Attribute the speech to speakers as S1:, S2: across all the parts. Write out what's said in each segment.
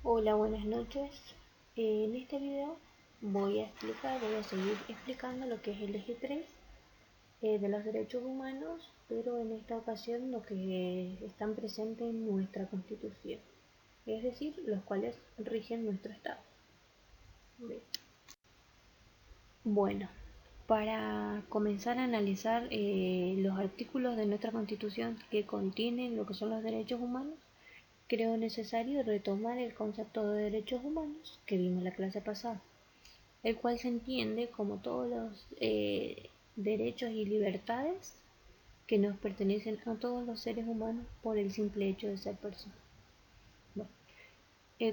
S1: Hola, buenas noches. En este video voy a seguir explicando lo que es el eje 3 de los derechos humanos, pero en esta ocasión lo que están presentes en nuestra Constitución, es decir, los cuales rigen nuestro Estado. Bien. Bueno, para comenzar a analizar los artículos de nuestra Constitución que contienen lo que son los derechos humanos, creo necesario retomar el concepto de derechos humanos que vimos la clase pasada, el cual se entiende como todos los derechos y libertades que nos pertenecen a todos los seres humanos por el simple hecho de ser personas. Bueno,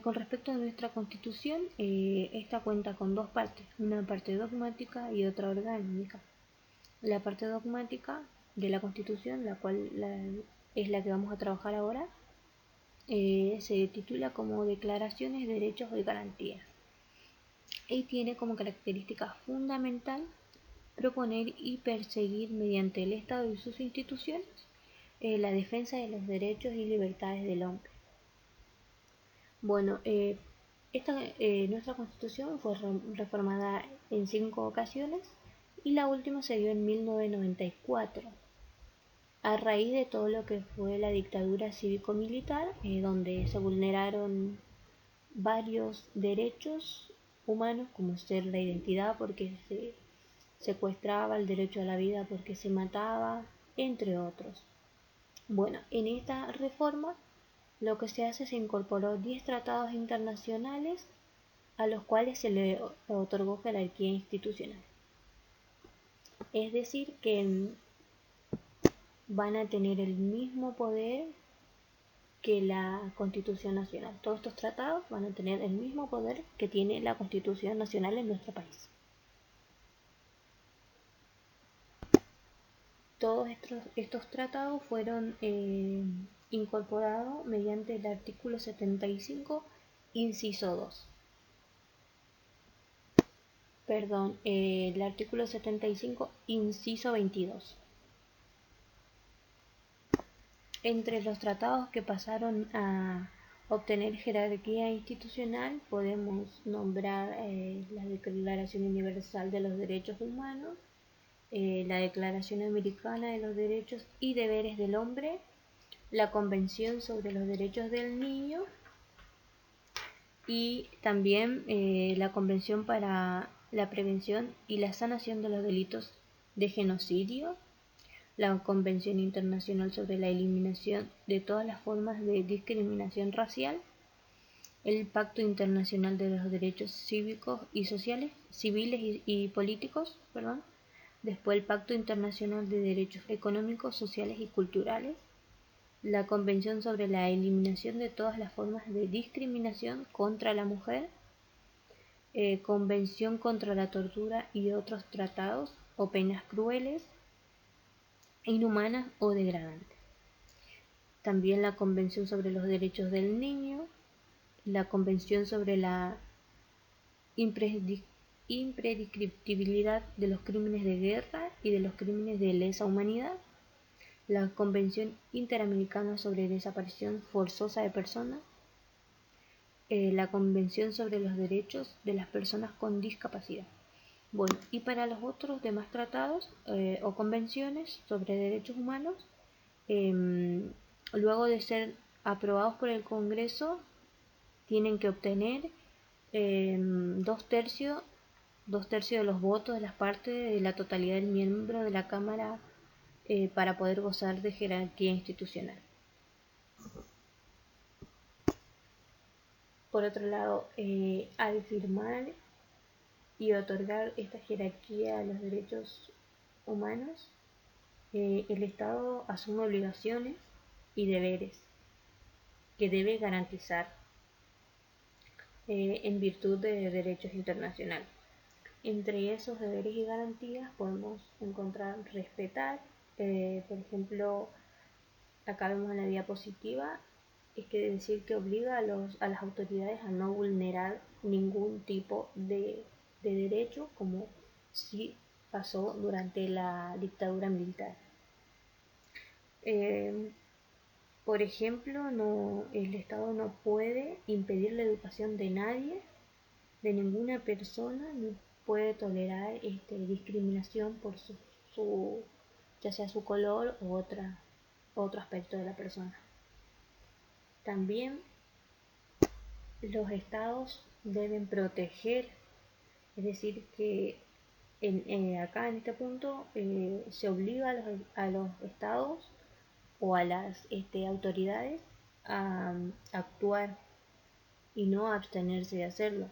S1: con respecto a nuestra Constitución, esta cuenta con dos partes, una parte dogmática y otra orgánica. La parte dogmática de la Constitución, es la que vamos a trabajar ahora, se titula como Declaraciones, Derechos y Garantías y tiene como característica fundamental proponer y perseguir mediante el Estado y sus instituciones la defensa de los derechos y libertades del hombre. Bueno, nuestra Constitución fue reformada en 5 ocasiones y la última se dio en 1994 a raíz de todo lo que fue la dictadura cívico-militar, donde se vulneraron varios derechos humanos, como ser la identidad porque se secuestraba, el derecho a la vida porque se mataba, entre otros. Bueno, en esta reforma lo que se hace, se incorporó 10 tratados internacionales a los cuales se le otorgó jerarquía institucional. Es decir, que van a tener el mismo poder que la Constitución Nacional. Todos estos tratados van a tener el mismo poder que tiene la Constitución Nacional en nuestro país. Todos estos tratados fueron incorporados mediante el artículo 75, inciso 2. Perdón, el artículo 75, inciso 22. Entre los tratados que pasaron a obtener jerarquía institucional podemos nombrar la Declaración Universal de los Derechos Humanos, la Declaración Americana de los Derechos y Deberes del Hombre, la Convención sobre los Derechos del Niño y también la Convención para la Prevención y la Sanación de los Delitos de Genocidio, la Convención Internacional sobre la Eliminación de todas las formas de discriminación racial, el Pacto Internacional de los Derechos Cívicos y Sociales, Civiles y Políticos, después el Pacto Internacional de Derechos Económicos, Sociales y Culturales, la Convención sobre la Eliminación de todas las formas de discriminación contra la mujer, Convención contra la Tortura y otros tratados o penas crueles, inhumanas o degradantes. También la Convención sobre los Derechos del Niño, la Convención sobre la impredictibilidad de los crímenes de guerra y de los crímenes de lesa humanidad, la Convención Interamericana sobre Desaparición Forzosa de Personas, la Convención sobre los Derechos de las Personas con Discapacidad. Bueno, y para los otros demás tratados o convenciones sobre derechos humanos, luego de ser aprobados por el Congreso, tienen que obtener dos tercios de los votos de las partes de la totalidad del miembro de la Cámara para poder gozar de jerarquía institucional. Por otro lado, al firmar y otorgar esta jerarquía a los derechos humanos, el Estado asume obligaciones y deberes que debe garantizar en virtud de derechos internacionales. Entre esos deberes y garantías podemos encontrar respetar, por ejemplo, acá vemos en la diapositiva, es que decir que obliga a las autoridades a no vulnerar ningún tipo de derecho, como sí pasó durante la dictadura militar. Por ejemplo, el Estado no puede impedir la educación de nadie, de ninguna persona, ni puede tolerar discriminación por su, ya sea su color u otro aspecto de la persona. También los estados deben proteger, es decir, que acá en este punto se obliga a los estados o a las autoridades a actuar y no a abstenerse de hacerlo.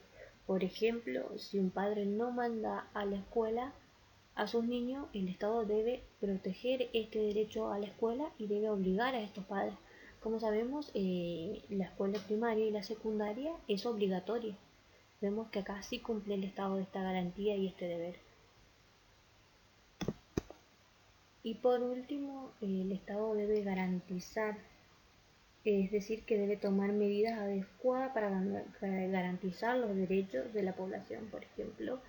S1: Por ejemplo, si un padre no manda a la escuela a sus niños, el Estado debe proteger este derecho a la escuela y debe obligar a estos padres. Como sabemos, la escuela primaria y la secundaria es obligatoria. Vemos que acá sí cumple el Estado esta garantía y este deber. Y por último, el Estado debe garantizar, es decir, que debe tomar medidas adecuadas para garantizar los derechos de la población, por ejemplo,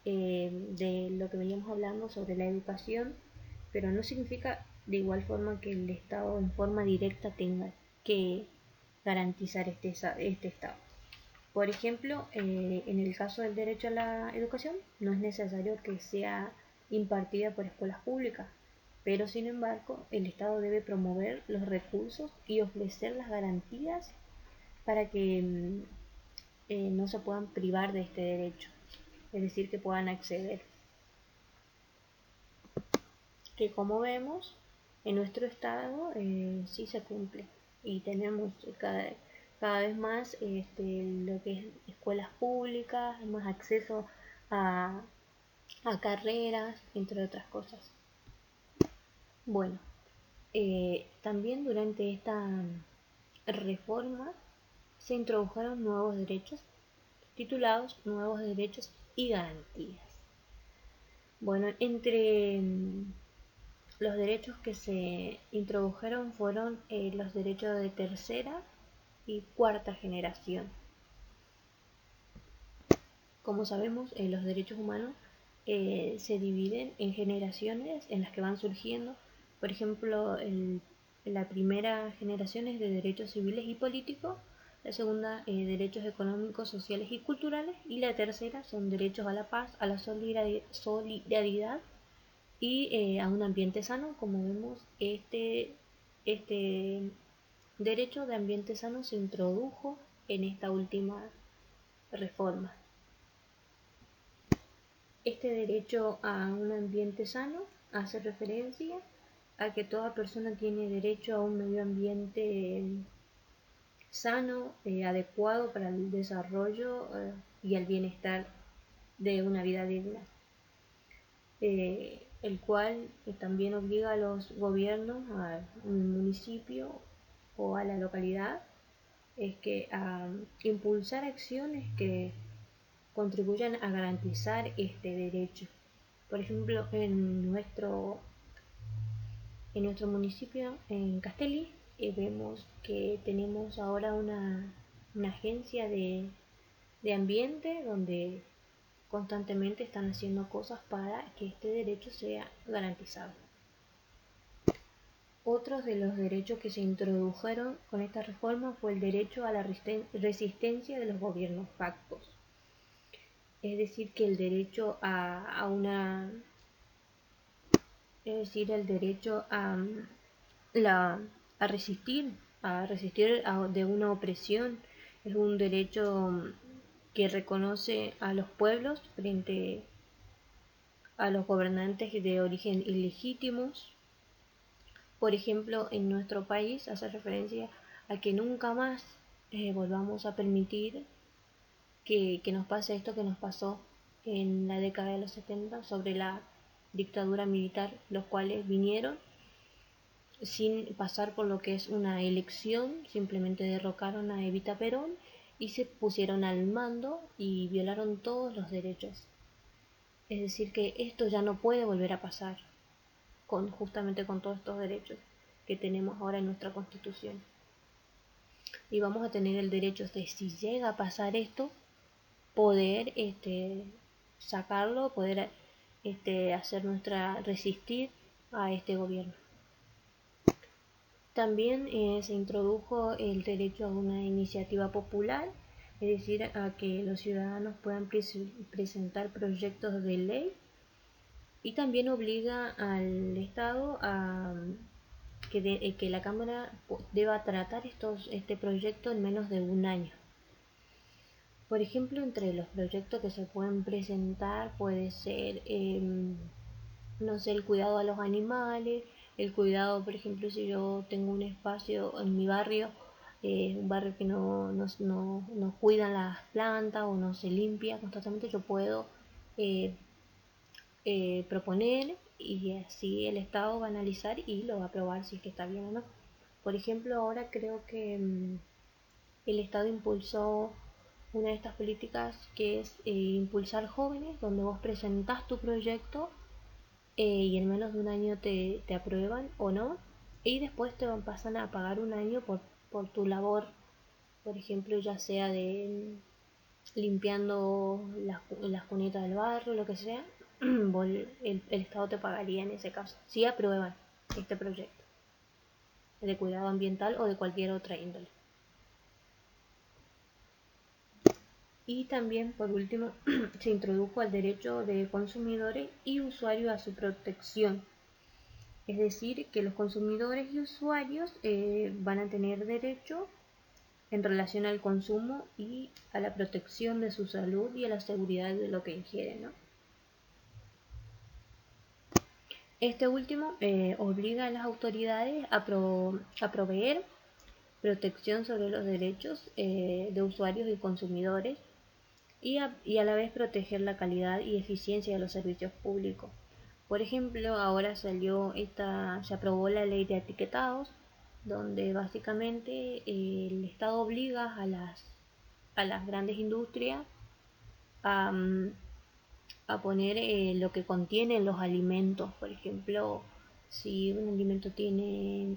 S1: de lo que veníamos hablando sobre la educación, pero no significa de igual forma que el Estado en forma directa tenga que garantizar este Estado. Por ejemplo, en el caso del derecho a la educación, no es necesario que sea impartida por escuelas públicas, pero sin embargo, el Estado debe promover los recursos y ofrecer las garantías para que no se puedan privar de este derecho, es decir, que puedan acceder. Que como vemos, en nuestro estado sí se cumple y tenemos cada vez más lo que es escuelas públicas, más acceso a, a carreras, entre otras cosas. Bueno, también durante esta reforma se introdujeron nuevos derechos titulados Nuevos Derechos y Garantías. Bueno, entre los derechos que se introdujeron fueron los derechos de tercera y cuarta generación. Como sabemos, los derechos humanos se dividen en generaciones en las que van surgiendo. Por ejemplo, la primera generación es de derechos civiles y políticos, la segunda derechos económicos, sociales y culturales, y la tercera son derechos a la paz, a la solidaridad y a un ambiente sano. Como vemos, este derecho de ambiente sano se introdujo en esta última reforma. Este derecho a un ambiente sano hace referencia a que toda persona tiene derecho a un medio ambiente sano, adecuado para el desarrollo y el bienestar de una vida digna, el cual también obliga a los gobiernos, al municipio o a la localidad, es que a impulsar acciones que contribuyan a garantizar este derecho. Por ejemplo, en nuestro municipio, en Castelli, vemos que tenemos ahora una agencia de ambiente donde constantemente están haciendo cosas para que este derecho sea garantizado. Otros de los derechos que se introdujeron con esta reforma fue el derecho a la resistencia de los gobiernos factos. Es decir, que el derecho el derecho a resistir, de una opresión, es un derecho que reconoce a los pueblos frente a los gobernantes de origen ilegítimos. Por ejemplo, en nuestro país hace referencia a que nunca más volvamos a permitir que nos pase esto que nos pasó en la década de los 70 sobre la dictadura militar, los cuales vinieron sin pasar por lo que es una elección, simplemente derrocaron a Evita Perón y se pusieron al mando y violaron todos los derechos. Es decir, que esto ya no puede volver a pasar justamente con todos estos derechos que tenemos ahora en nuestra Constitución. Y vamos a tener el derecho de, si llega a pasar esto, poder sacarlo, poder resistir a este gobierno. También se introdujo el derecho a una iniciativa popular, es decir, a que los ciudadanos puedan presentar proyectos de ley, y también obliga al Estado a que la Cámara deba tratar este proyecto en menos de un año. Por ejemplo, entre los proyectos que se pueden presentar puede ser, no sé, el cuidado a los animales, el cuidado, por ejemplo, si yo tengo un espacio en mi barrio, un barrio que no cuidan las plantas o no se limpia constantemente, yo puedo eh, proponer, y así el Estado va a analizar y lo va a aprobar si es que está bien o no. Por ejemplo, ahora creo que el Estado impulsó una de estas políticas que es impulsar jóvenes, donde vos presentás tu proyecto y en menos de un año te aprueban o no, y después pasan a pagar un año por tu labor, por ejemplo, ya sea de limpiando las cunetas del barrio, lo que sea. El Estado te pagaría en ese caso, si aprueban este proyecto de cuidado ambiental o de cualquier otra índole. Y también, por último, se introdujo el derecho de consumidores y usuarios a su protección. Es decir, que los consumidores y usuarios van a tener derecho en relación al consumo y a la protección de su salud y a la seguridad de lo que ingieren, ¿no? Este último obliga a las autoridades a proveer protección sobre los derechos de usuarios y consumidores, y a la vez proteger la calidad y eficiencia de los servicios públicos. Por ejemplo, ahora se aprobó la ley de etiquetados, donde básicamente el Estado obliga a las grandes industrias a, a poner lo que contienen los alimentos. Por ejemplo, si un alimento tiene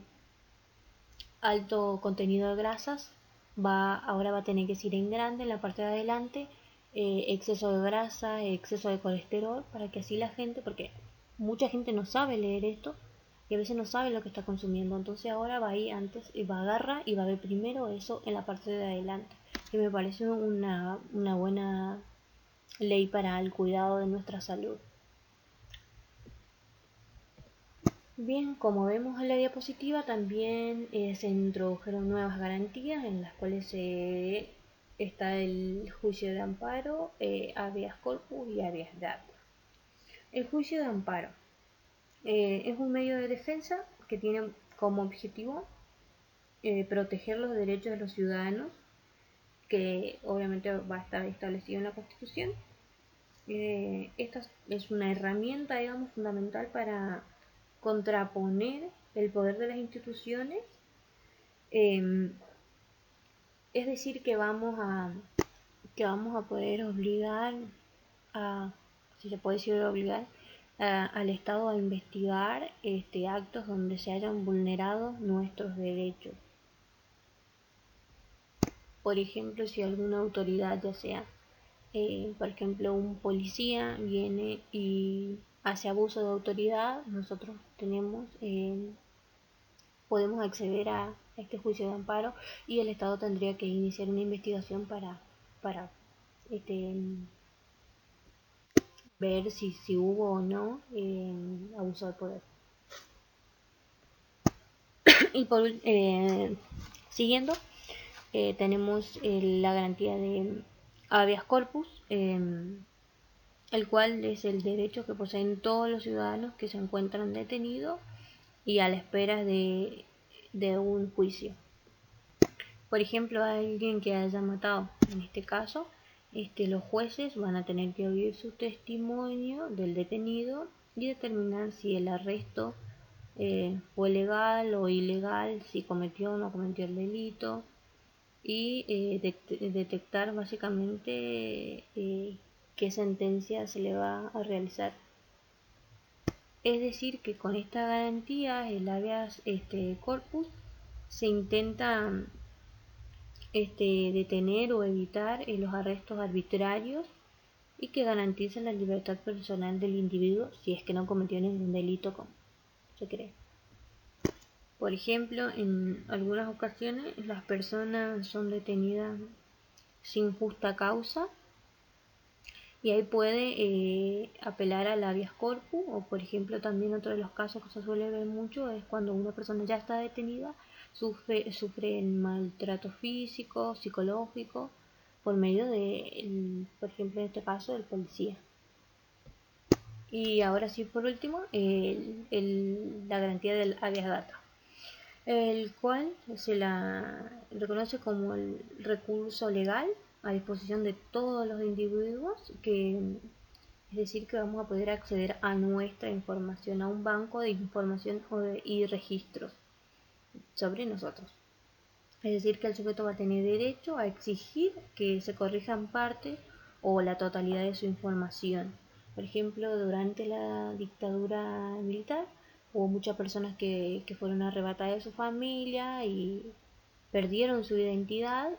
S1: alto contenido de grasas, ahora va a tener que decir en grande en la parte de adelante exceso de grasa, exceso de colesterol, para que así la gente, porque mucha gente no sabe leer esto y a veces no sabe lo que está consumiendo, entonces ahora va a ir antes y va a agarrar y va a ver primero eso en la parte de adelante, que me parece una buena ley para el cuidado de nuestra salud. Bien, como vemos en la diapositiva, también se introdujeron nuevas garantías en las cuales está el juicio de amparo, habeas corpus y habeas data. El juicio de amparo es un medio de defensa que tiene como objetivo proteger los derechos de los ciudadanos, que obviamente va a estar establecido en la Constitución. Esta es una herramienta, digamos, fundamental para contraponer el poder de las instituciones. Eh, es decir, que vamos a poder obligar si se puede decir obligar, al Estado a investigar actos donde se hayan vulnerado nuestros derechos. Por ejemplo, si alguna autoridad, ya sea por ejemplo un policía, viene y hace abuso de autoridad, nosotros podemos acceder a este juicio de amparo, y el Estado tendría que iniciar una investigación para este, ver si hubo o no abuso de poder. Y siguiendo, tenemos la garantía de habeas corpus, el cual es el derecho que poseen todos los ciudadanos que se encuentran detenidos y a la espera de un juicio. Por ejemplo, a alguien que haya matado, en este caso, los jueces van a tener que oír su testimonio del detenido y determinar si el arresto fue legal o ilegal, si cometió o no cometió el delito, y detectar básicamente qué sentencia se le va a realizar. Es decir, que con esta garantía, el habeas corpus, se intenta detener o evitar los arrestos arbitrarios, y que garantice la libertad personal del individuo si es que no cometió ningún delito, como se cree. Por ejemplo, en algunas ocasiones las personas son detenidas sin justa causa y ahí puede apelar al habeas corpus, o por ejemplo también otro de los casos que se suele ver mucho es cuando una persona ya está detenida, sufre maltrato físico, psicológico, por medio de, por ejemplo en este caso, del policía. Y ahora sí, por último, la garantía del habeas data, el cual se la reconoce como el recurso legal a disposición de todos los individuos, que es decir, que vamos a poder acceder a nuestra información, a un banco de información y registros sobre nosotros. Es decir, que el sujeto va a tener derecho a exigir que se corrijan parte o la totalidad de su información. Por ejemplo, durante la dictadura militar hubo muchas personas que fueron arrebatadas de su familia y perdieron su identidad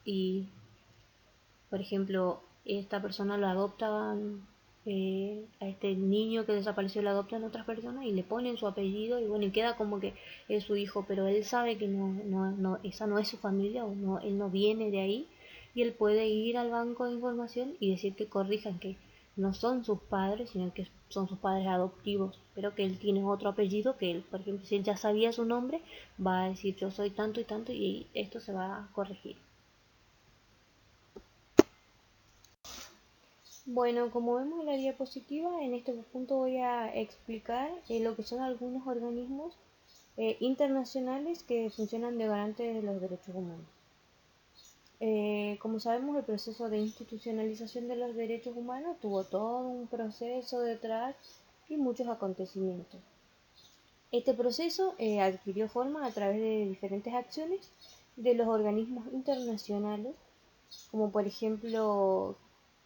S1: y, por ejemplo, esta persona lo adoptaban, a este niño que desapareció lo adoptan otras personas y le ponen su apellido y bueno, y queda como que es su hijo, pero él sabe que esa no es su familia, o no, él no viene de ahí, y él puede ir al banco de información y decir que corrijan que no son sus padres, sino que son sus padres adoptivos, pero que él tiene otro apellido, que él, por ejemplo, si él ya sabía su nombre, va a decir yo soy tanto y tanto, y esto se va a corregir. Bueno, como vemos en la diapositiva, en este punto voy a explicar lo que son algunos organismos internacionales que funcionan de garantes de los derechos humanos. Como sabemos, el proceso de institucionalización de los derechos humanos tuvo todo un proceso detrás y muchos acontecimientos. Este proceso adquirió forma a través de diferentes acciones de los organismos internacionales, como por ejemplo,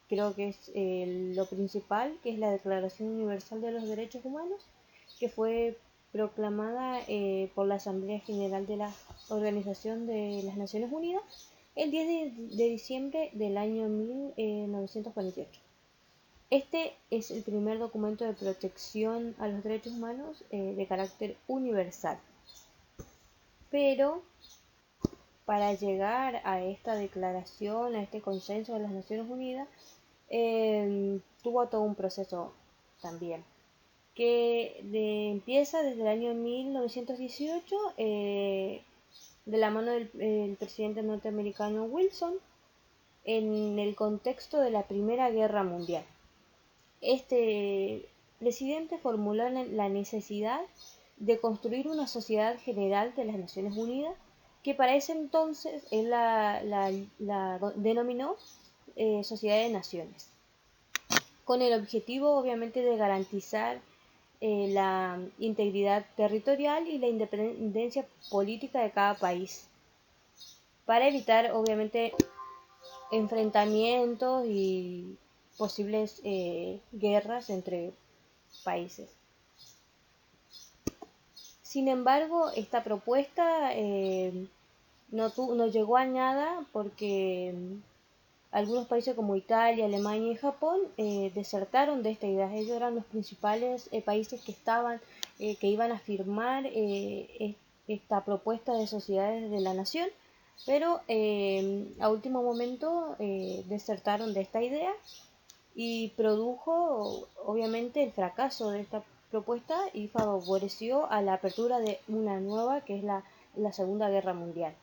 S1: creo que es lo principal, que es la Declaración Universal de los Derechos Humanos, que fue proclamada por la Asamblea General de la Organización de las Naciones Unidas el 10 de diciembre del año 1948. Este es el primer documento de protección a los derechos humanos de carácter universal. Pero para llegar a esta declaración, a este consenso de las Naciones Unidas, tuvo todo un proceso también, que empieza desde el año 1918, de la mano del presidente norteamericano Wilson, en el contexto de la Primera Guerra Mundial. Este presidente formuló la necesidad de construir una sociedad general de las Naciones Unidas, que para ese entonces él la denominó Sociedad de Naciones, con el objetivo obviamente de garantizar la integridad territorial y la independencia política de cada país, para evitar obviamente enfrentamientos y posibles guerras entre países. Sin embargo, esta propuesta no llegó a nada, porque algunos países como Italia, Alemania y Japón desertaron de esta idea. Ellos eran los principales países que iban a firmar esta propuesta de sociedades de la nación, pero a último momento desertaron de esta idea, y produjo obviamente el fracaso de esta propuesta y favoreció a la apertura de una nueva, que es la Segunda Guerra Mundial.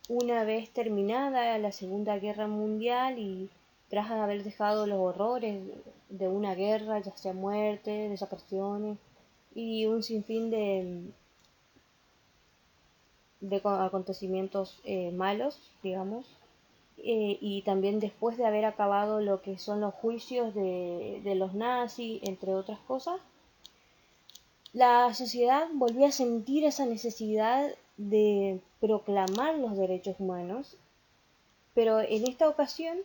S1: Una vez terminada la Segunda Guerra Mundial y tras haber dejado los horrores de una guerra, ya sea muerte, desapariciones y un sinfín de acontecimientos malos, digamos, y también después de haber acabado lo que son los juicios de los nazis, entre otras cosas, la sociedad volvió a sentir esa necesidad de proclamar los derechos humanos, pero en esta ocasión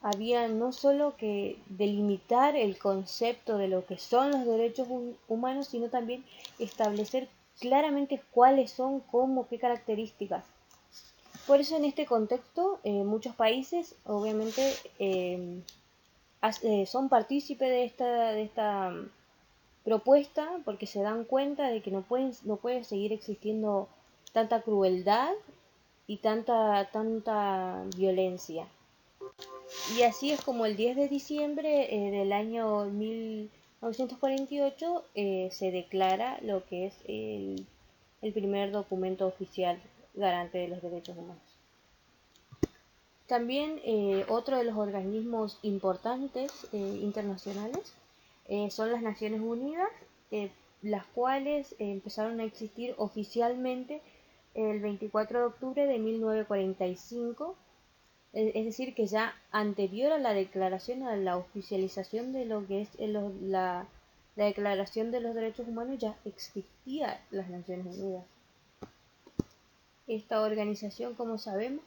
S1: había no solo que delimitar el concepto de lo que son los derechos humanos, sino también establecer claramente cuáles son, cómo, qué características. Por eso en este contexto muchos países obviamente son partícipes de esta propuesta porque se dan cuenta de que no puede seguir existiendo tanta crueldad y tanta violencia. Y así es como el 10 de diciembre del año 1948 se declara lo que es el primer documento oficial garante de los derechos humanos. También otro de los organismos importantes internacionales son las Naciones Unidas, las cuales empezaron a existir oficialmente el 24 de octubre de 1945, es decir, que ya anterior a la declaración, a la oficialización de lo que es la Declaración de los Derechos Humanos, ya existía las Naciones Unidas. Esta organización, como sabemos,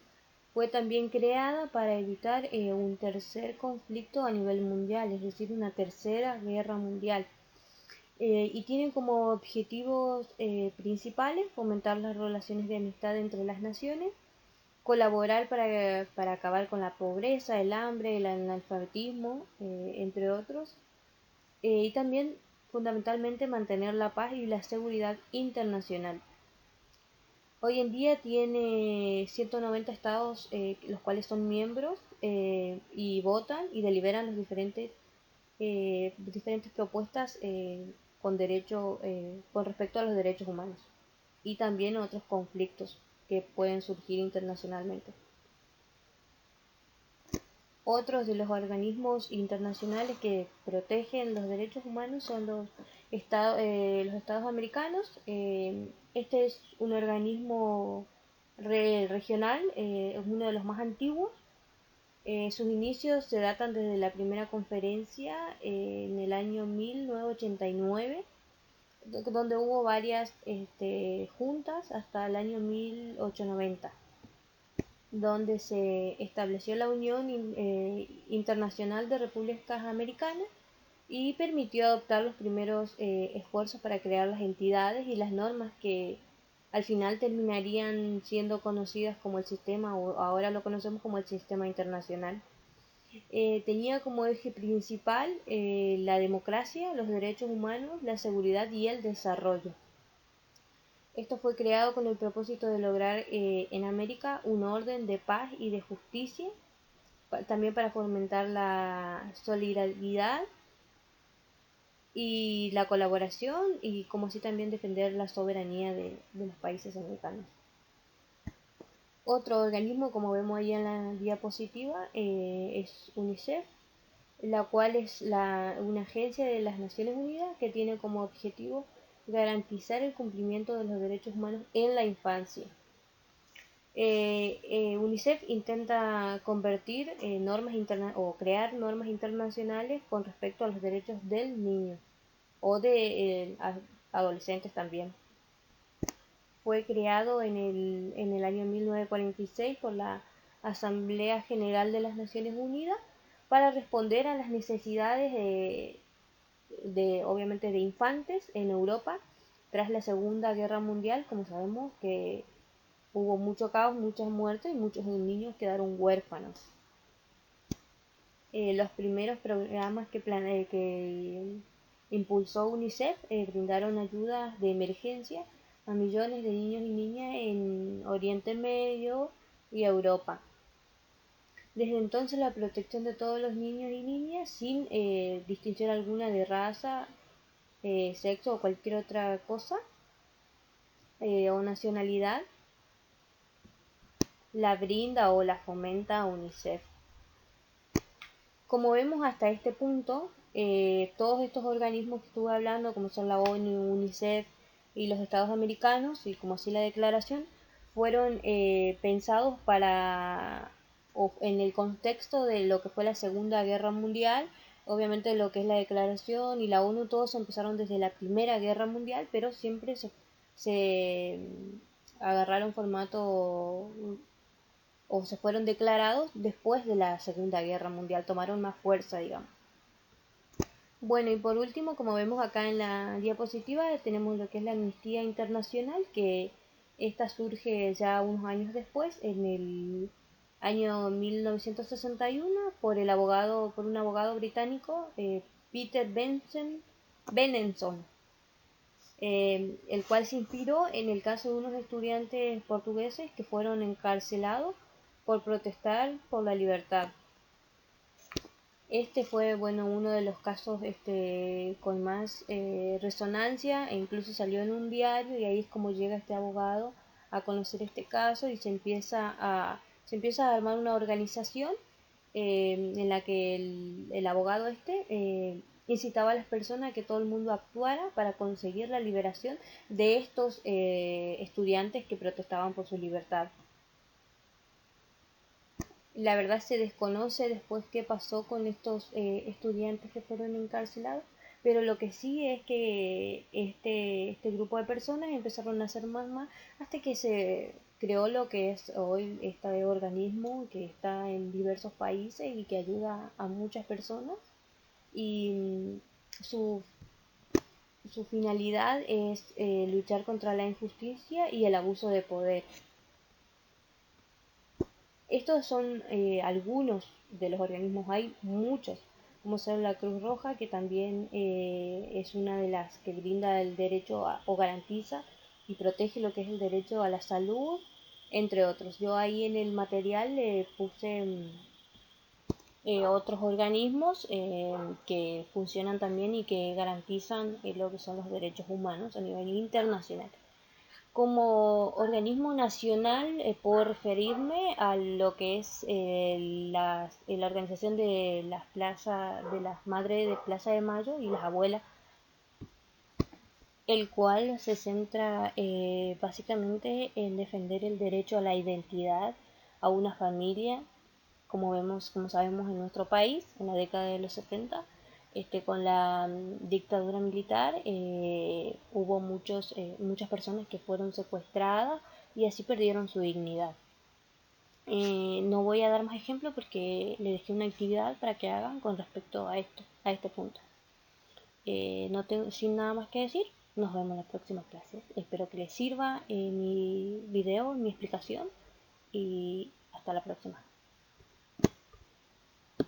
S1: fue también creada para evitar un tercer conflicto a nivel mundial, es decir, una tercera guerra mundial. Y tienen como objetivos principales fomentar las relaciones de amistad entre las naciones, colaborar para acabar con la pobreza, el hambre, el analfabetismo, entre otros, y también fundamentalmente mantener la paz y la seguridad internacional. Hoy en día tiene 190 estados, los cuales son miembros y votan y deliberan los diferentes propuestas con respecto a los derechos humanos y también otros conflictos que pueden surgir internacionalmente. Otros de los organismos internacionales que protegen los derechos humanos son los estados americanos. Este es un organismo regional, es uno de los más antiguos. Sus inicios se datan desde la primera conferencia en el año 1989, donde hubo varias juntas hasta el año 1890, donde se estableció la Unión Internacional de Repúblicas Americanas y permitió adoptar los primeros esfuerzos para crear las entidades y las normas que al final terminarían siendo conocidas como el sistema, o ahora lo conocemos como el sistema internacional. Tenía como eje principal la democracia, los derechos humanos, la seguridad y el desarrollo. Esto fue creado con el propósito de lograr en América un orden de paz y de justicia, también para fomentar la solidaridad y la colaboración, y como así también defender la soberanía de los países americanos. Otro organismo, como vemos ahí en la diapositiva, es UNICEF, la cual es una agencia de las Naciones Unidas que tiene como objetivo garantizar el cumplimiento de los derechos humanos en la infancia. UNICEF intenta convertir o crear normas internacionales con respecto a los derechos del niño o de adolescentes también. Fue creado en el año 1946 por la Asamblea General de las Naciones Unidas para responder a las necesidades obviamente de infantes en Europa tras la Segunda Guerra Mundial. Como sabemos que hubo mucho caos, muchas muertes y muchos niños quedaron huérfanos. Los primeros programas que impulsó UNICEF brindaron ayuda de emergencia a millones de niños y niñas en Oriente Medio y Europa. Desde entonces la protección de todos los niños y niñas sin distinción alguna de raza, sexo o cualquier otra cosa o nacionalidad la brinda o la fomenta UNICEF. Como vemos hasta este punto, todos estos organismos que estuve hablando, como son la ONU, UNICEF y los Estados americanos, y como así la declaración, fueron pensados en el contexto de lo que fue la Segunda Guerra Mundial. Obviamente lo que es la declaración y la ONU, todos empezaron desde la Primera Guerra Mundial, pero siempre se agarraron formato o se fueron declarados después de la Segunda Guerra Mundial, tomaron más fuerza, digamos. Bueno, y por último, como vemos acá en la diapositiva, tenemos lo que es la Amnistía Internacional, que esta surge ya unos años después, en el año 1961, por un abogado británico, Peter Benson, Benenson, el cual se inspiró en el caso de unos estudiantes portugueses que fueron encarcelados por protestar por la libertad. Este fue, bueno, uno de los casos con más resonancia, e incluso salió en un diario, y ahí es como llega este abogado a conocer este caso y se empieza a armar una organización en la que el abogado incitaba a las personas a que todo el mundo actuara para conseguir la liberación de estos estudiantes que protestaban por su libertad. La verdad se desconoce después qué pasó con estos estudiantes que fueron encarcelados, pero lo que sí es que este grupo de personas empezaron a hacer más hasta que se creó lo que es hoy este organismo que está en diversos países y que ayuda a muchas personas, y su, su finalidad es luchar contra la injusticia y el abuso de poder. Estos son algunos de los organismos, hay muchos, como ser la Cruz Roja, que también es una de las que brinda el derecho o garantiza y protege lo que es el derecho a la salud, entre otros. Yo ahí en el material puse otros organismos que funcionan también y que garantizan lo que son los derechos humanos a nivel internacional. Como organismo nacional, puedo referirme a lo que es la organización de las madres de Plaza de Mayo y las abuelas, el cual se centra básicamente en defender el derecho a la identidad, a una familia, como sabemos en nuestro país, en la década de los 70, con la dictadura militar, hubo muchas personas que fueron secuestradas y así perdieron su dignidad. No voy a dar más ejemplos porque le dejé una actividad para que hagan con respecto a este punto. No tengo, sin nada más que decir, nos vemos en las próximas clases. Espero que les sirva mi video, mi explicación, y hasta la próxima.